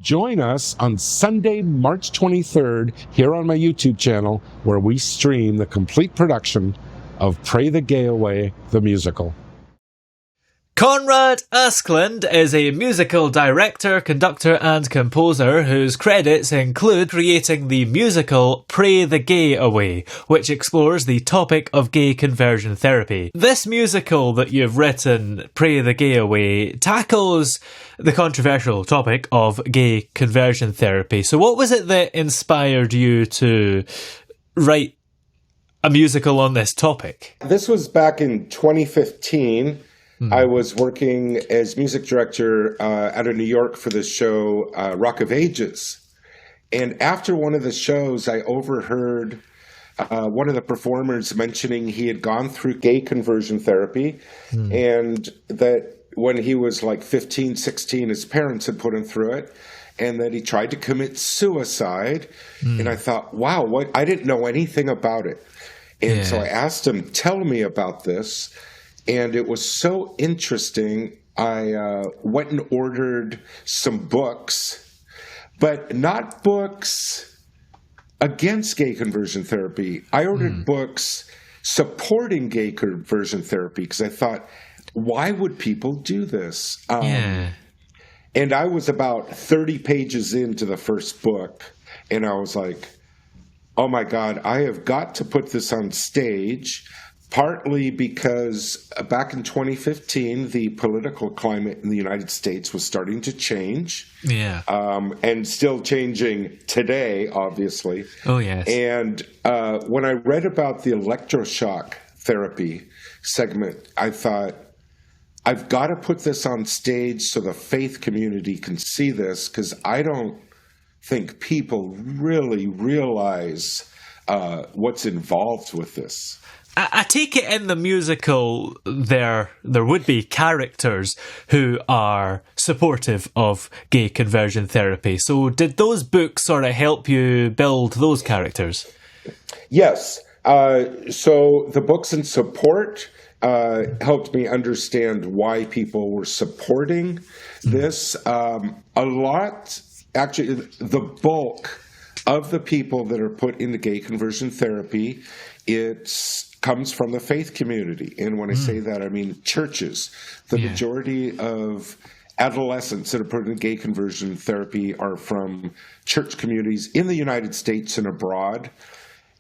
Join us on Sunday, March 23rd, here on my YouTube channel, where we stream the complete production of Pray the Gay Away, the musical. Conrad Askland is a musical director, conductor and composer whose credits include creating the musical Pray the Gay Away, which explores the topic of gay conversion therapy. This musical that you've written, Pray the Gay Away, tackles the controversial topic of gay conversion therapy. So what was it that inspired you to write a musical on this topic? This was back in 2015. I was working as music director out of New York for the show Rock of Ages. And after one of the shows, I overheard one of the performers mentioning he had gone through gay conversion therapy and that when he was like 15, 16, his parents had put him through it and that he tried to commit suicide. And I thought, wow, I didn't know anything about it. And so I asked him, tell me about this. And it was so interesting, I went and ordered some books, but not books against gay conversion therapy. I ordered books supporting gay conversion therapy because I thought, why would people do this? And I was about 30 pages into the first book, and I was like, oh my God, I have got to put this on stage. Partly because back in 2015, the political climate in the United States was starting to change. And still changing today, obviously. Oh, yes. And when I read about the electroshock therapy segment, I thought, I've got to put this on stage so the faith community can see this, because I don't think people really realize what's involved with this. I take it in the musical there would be characters who are supportive of gay conversion therapy. So did those books sort of help you build those characters? Yes. So the books in support helped me understand why people were supporting this. A lot, actually, the bulk of the people that are put into gay conversion therapy, comes from the faith community. And when I say that, I mean churches. The majority of adolescents that are put in gay conversion therapy are from church communities in the United States and abroad.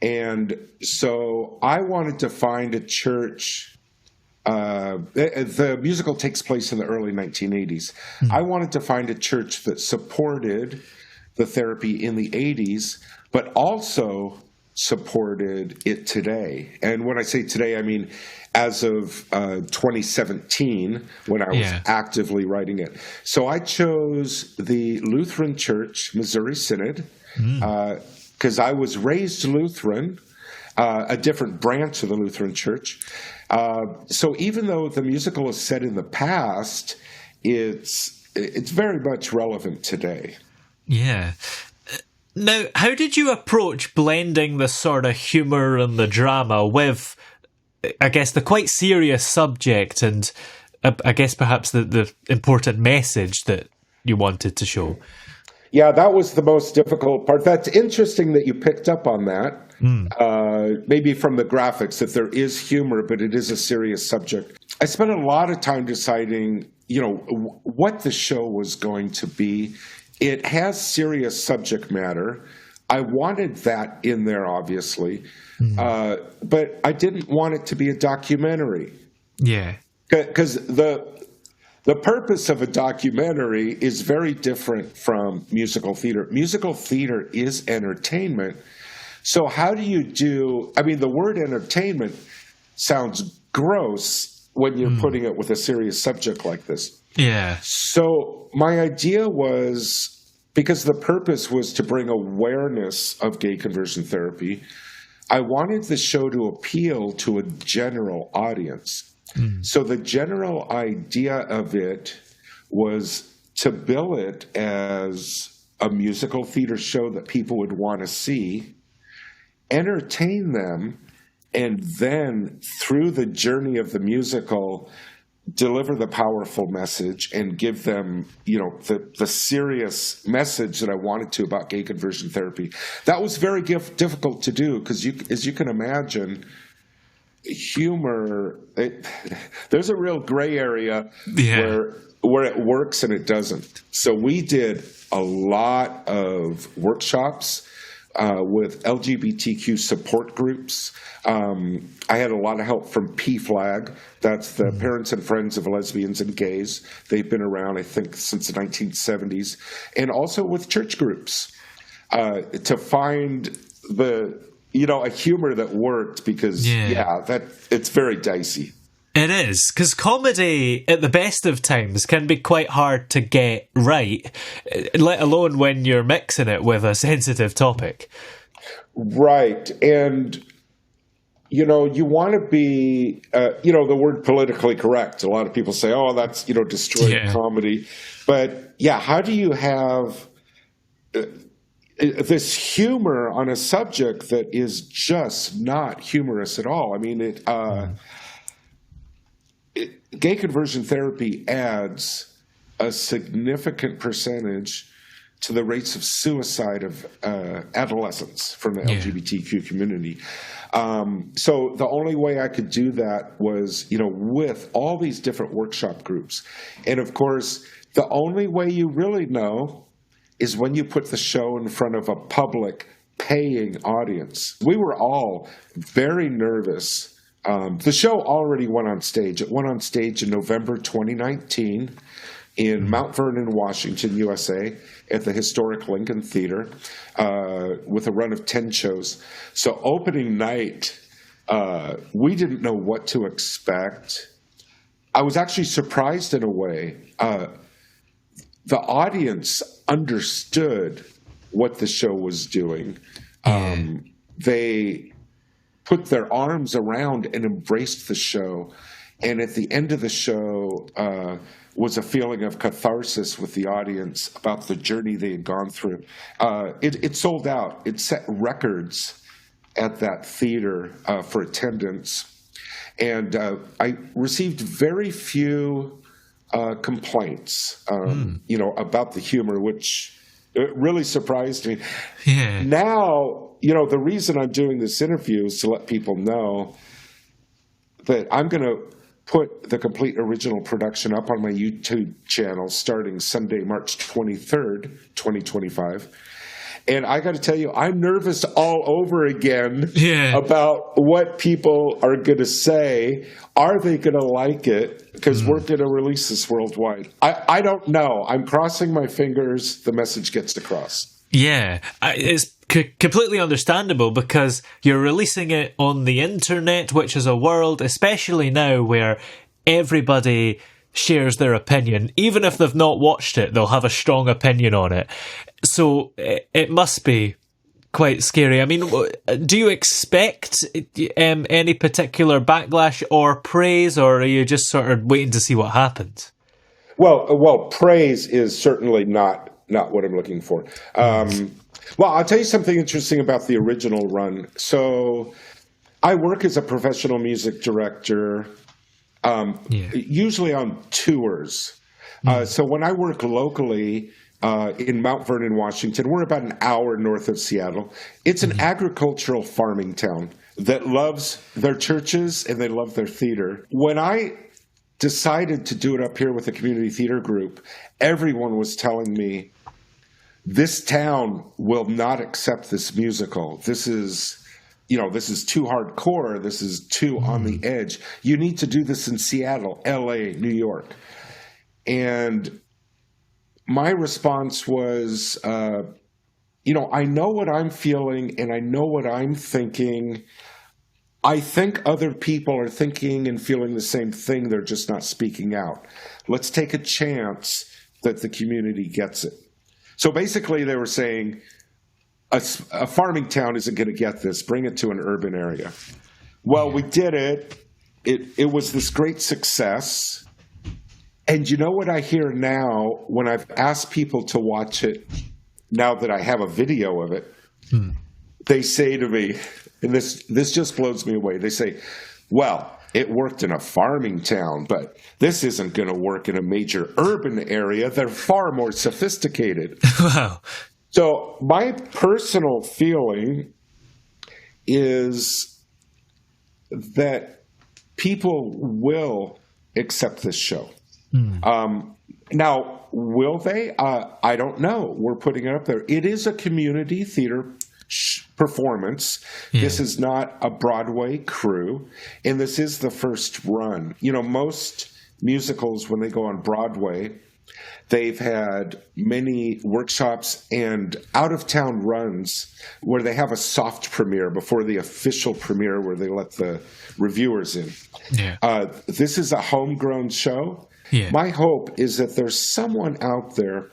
And so I wanted to find a church. The musical takes place in the early 1980s. I wanted to find a church that supported the therapy in the 80s, but also supported it today. And when I say today, I mean as of 2017, when I was actively writing it. So I chose the Lutheran Church, Missouri Synod, because I was raised Lutheran, a different branch of the Lutheran Church. So even though the musical is set in the past, it's very much relevant today. Yeah. Now, how did you approach blending the sort of humour and the drama with, I guess, the quite serious subject and, I guess, perhaps the important message that you wanted to show? Yeah, that was the most difficult part. That's interesting that you picked up on that. Maybe from the graphics, that there is humor, but it is a serious subject. I spent a lot of time deciding, what the show was going to be. It has serious subject matter. I wanted that in there, obviously, but I didn't want it to be a documentary. Yeah, because the purpose of a documentary is very different from musical theater. Musical theater is entertainment. So how do you do? I mean, the word entertainment sounds gross when you're putting it with a serious subject like this. Yeah. So my idea was, because the purpose was to bring awareness of gay conversion therapy, I wanted the show to appeal to a general audience. So the general idea of it was to bill it as a musical theater show that people would want to see, entertain them, and then through the journey of the musical, deliver the powerful message and give them, the serious message that I wanted to about gay conversion therapy. That was very difficult to do because, as you can imagine, humor, there's a real gray area where it works and it doesn't. So we did a lot of workshops with LGBTQ support groups. I had a lot of help from PFLAG. That's the Parents and Friends of Lesbians and Gays. They've been around, I think, since the 1970s. And also with church groups to find a humor that worked because, it's very dicey. It is, because comedy at the best of times can be quite hard to get right, let alone when you're mixing it with a sensitive topic. Right. And, you want to be, the word politically correct. A lot of people say, oh, that's, destroying comedy. But, how do you have this humor on a subject that is just not humorous at all? I mean, gay conversion therapy adds a significant percentage to the rates of suicide of adolescents from the LGBTQ community. So the only way I could do that was, with all these different workshop groups. And of course, the only way you really know is when you put the show in front of a public paying audience. We were all very nervous. The show already went on stage. It went on stage in November 2019 in Mount Vernon, Washington, USA, at the historic Lincoln Theater with a run of 10 shows. So opening night, we didn't know what to expect. I was actually surprised in a way. The audience understood what the show was doing. They put their arms around and embraced the show. And at the end of the show was a feeling of catharsis with the audience about the journey they had gone through. It sold out. It set records at that theater for attendance. And I received very few complaints, about the humor, which really surprised me. Yeah. Now, the reason I'm doing this interview is to let people know that I'm going to put the complete original production up on my YouTube channel starting Sunday, March 23rd, 2025. And I got to tell you, I'm nervous all over again about what people are going to say. Are they going to like it? Because we're going to release this worldwide. I don't know. I'm crossing my fingers the message gets across. Yeah, it's completely understandable because you're releasing it on the internet, which is a world, especially now, where everybody shares their opinion. Even if they've not watched it, they'll have a strong opinion on it. So it must be quite scary. I mean, do you expect any particular backlash or praise, or are you just sort of waiting to see what happens? Well, praise is certainly not what I'm looking for. Well, I'll tell you something interesting about the original run. So I work as a professional music director, usually on tours. So when I work locally in Mount Vernon, Washington, we're about an hour north of Seattle. It's an agricultural farming town that loves their churches and they love their theater. When I decided to do it up here with a community theater group, everyone was telling me, this town will not accept this musical. This is too hardcore. This is too on the edge. You need to do this in Seattle, LA, New York. And my response was, I know what I'm feeling and I know what I'm thinking. I think other people are thinking and feeling the same thing. They're just not speaking out. Let's take a chance that the community gets it. So basically they were saying a farming town isn't going to get this. Bring it to an urban area. Well, we did it. It was this great success. And you know what I hear now when I've asked people to watch it, now that I have a video of it, they say to me, and this just blows me away. They say, well, it worked in a farming town, but this isn't going to work in a major urban area. They're far more sophisticated. Wow. So my personal feeling is that people will accept this show. Now, will they? I don't know. We're putting it up there. It is a community theater performance. Yeah. This is not a Broadway crew, and this is the first run. You know, most musicals, when they go on Broadway, they've had many workshops and out-of-town runs where they have a soft premiere before the official premiere where they let the reviewers in. Yeah. This is a homegrown show. Yeah. My hope is that there's someone out there,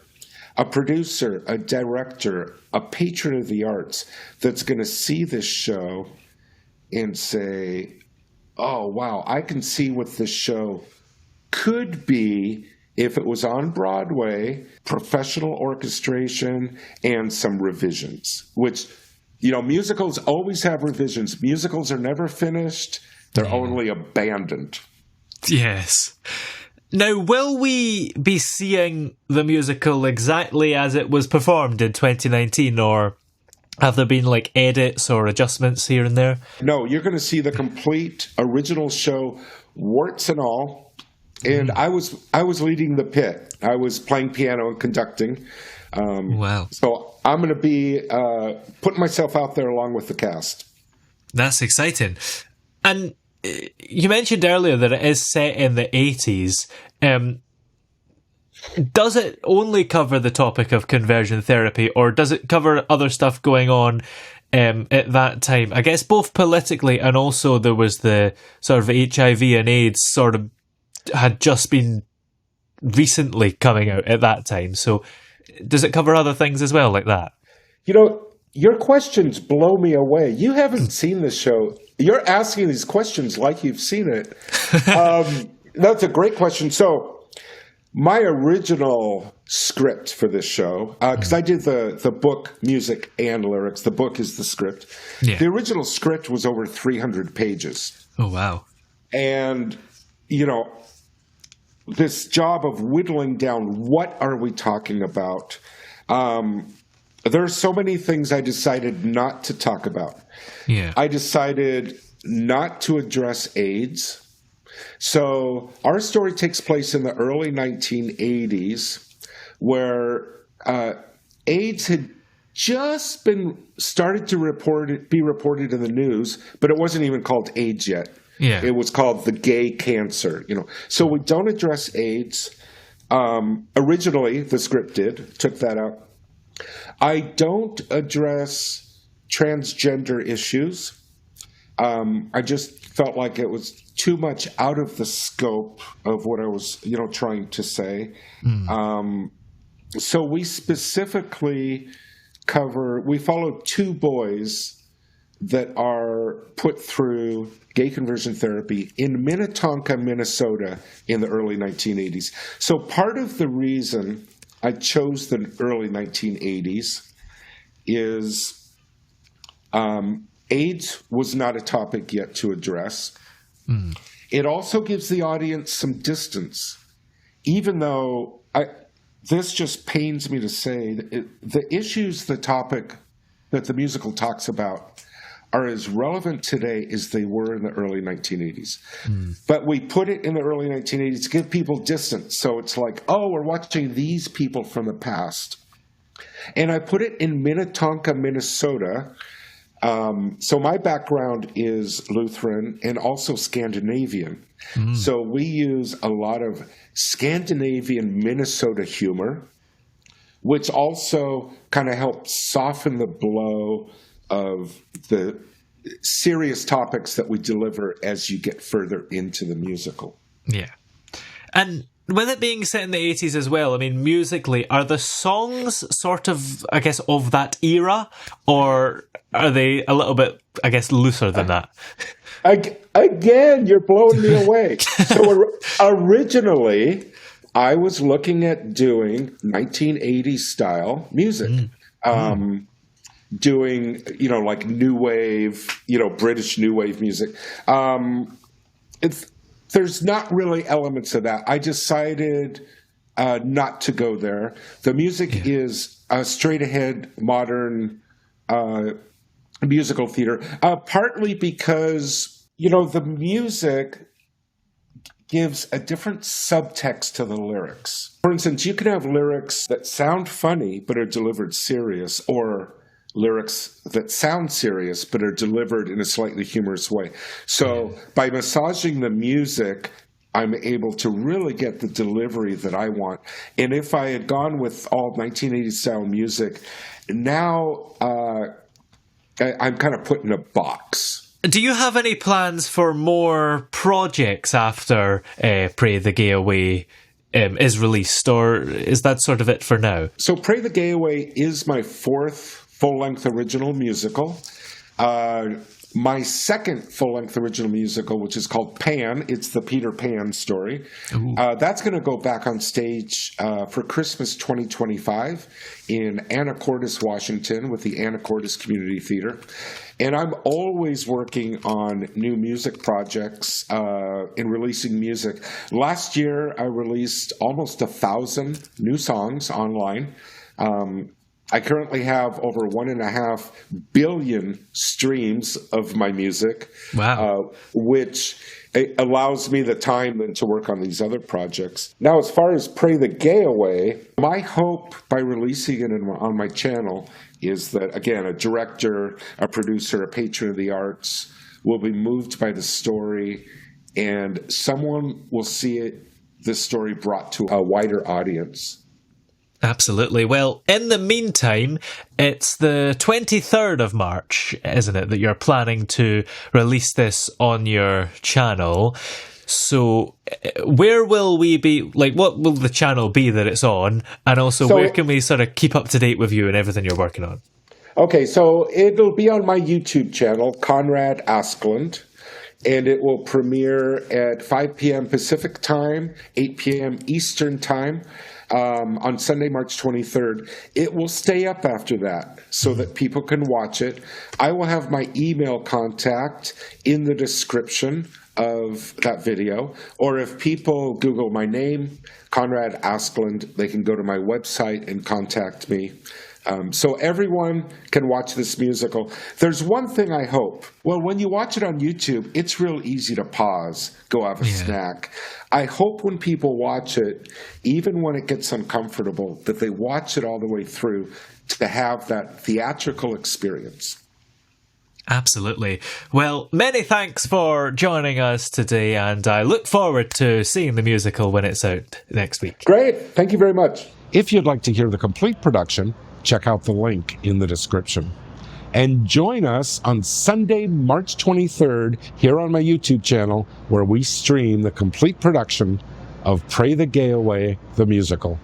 a producer, a director, a patron of the arts, that's going to see this show and say, oh, wow, I can see what this show could be if it was on Broadway, professional orchestration, and some revisions, which, you know, musicals always have revisions. Musicals are never finished. They're only abandoned. Yes. Now, will we be seeing the musical exactly as it was performed in 2019, or have there been like edits or adjustments here and there? No, you're going to see the complete original show, warts and all. And I was leading the pit. I was playing piano and conducting. Wow. So I'm going to be putting myself out there along with the cast. That's exciting. And you mentioned earlier that it is set in the 80s. Does it only cover the topic of conversion therapy, or does it cover other stuff going on at that time? I guess both politically, and also there was the sort of HIV and AIDS sort of had just been recently coming out at that time. So does it cover other things as well like that? You know, your questions blow me away. You haven't seen the show. You're asking these questions like you've seen it. That's a great question. So my original script for this show, because I did the book, music, and lyrics. The book is the script. Yeah. The original script was over 300 pages. Oh, wow. And, you know, this job of whittling down, what are we talking about? There are so many things I decided not to talk about. Yeah. I decided not to address AIDS. So our story takes place in the early 1980s, where AIDS had just been started to be reported in the news, but it wasn't even called AIDS yet. Yeah. It was called the gay cancer, you know. So we don't address AIDS. Originally, the script took that out. I don't address transgender issues. I just felt like it was too much out of the scope of what I was, you know, trying to say. So we specifically we follow two boys that are put through gay conversion therapy in Minnetonka, Minnesota in the early 1980s. So part of the reason I chose the early 1980s is AIDS was not a topic yet to address. It also gives the audience some distance, even though this just pains me to say, the issues, the topic that the musical talks about are as relevant today as they were in the early 1980s. But we put it in the early 1980s to give people distance. So it's like, oh, we're watching these people from the past. And I put it in Minnetonka, Minnesota. So my background is Lutheran and also Scandinavian. So we use a lot of Scandinavian Minnesota humor, which also kind of helps soften the blow of the serious topics that we deliver as you get further into the musical. Yeah. And with it being set in the 80s as well, I mean, musically, are the songs sort of, I guess, of that era? Or are they a little bit, I guess, looser than that? Again, you're blowing me away. So originally, I was looking at doing 1980s style music. Doing, you know, like new wave, you know, British new wave music. there's not really elements of that. I decided not to go there. The music is straight ahead modern musical theater, partly because, the music gives a different subtext to the lyrics. For instance, you can have lyrics that sound funny but are delivered serious, or lyrics that sound serious but are delivered in a slightly humorous way. So by massaging the music, I'm able to really get the delivery that I want. And if I had gone with all 1980s style music, now I'm kind of put in a box. Do you have any plans for more projects after Pray the Gay Away is released, or is that sort of it for now? So Pray the Gay Away is my fourth full-length original musical. My second full-length original musical, which is called Pan, it's the Peter Pan story. That's going to go back on stage for Christmas 2025 in Anacortes, Washington, with the Anacortes Community Theater. And I'm always working on new music projects and releasing music. Last year, I released almost 1,000 new songs online. I currently have over 1.5 billion streams of my music, which allows me the time then to work on these other projects. Now, as far as Pray the Gay Away, my hope by releasing it on my channel is that, again, a director, a producer, a patron of the arts will be moved by the story, and someone will see this story brought to a wider audience. Absolutely. Well, in the meantime, it's the 23rd of March, isn't it, that you're planning to release this on your channel. So where will we be, what will the channel be that it's on? And also, where can we sort of keep up to date with you and everything you're working on? Okay, so it'll be on my YouTube channel, Conrad Askland, and it will premiere at 5 p.m. Pacific time, 8 p.m. Eastern time. On Sunday, March 23rd. It will stay up after that so that people can watch it. I will have my email contact in the description of that video. Or if people Google my name, Conrad Askland, they can go to my website and contact me. So everyone can watch this musical. There's one thing I hope. Well, when you watch it on YouTube, it's real easy to pause, go have a snack. I hope when people watch it, even when it gets uncomfortable, that they watch it all the way through to have that theatrical experience. Absolutely. Well, many thanks for joining us today, and I look forward to seeing the musical when it's out next week. Great. Thank you very much. If you'd like to hear the complete production, check out the link in the description. And join us on Sunday, March 23rd, here on my YouTube channel, where we stream the complete production of Pray the Gay Away, the musical.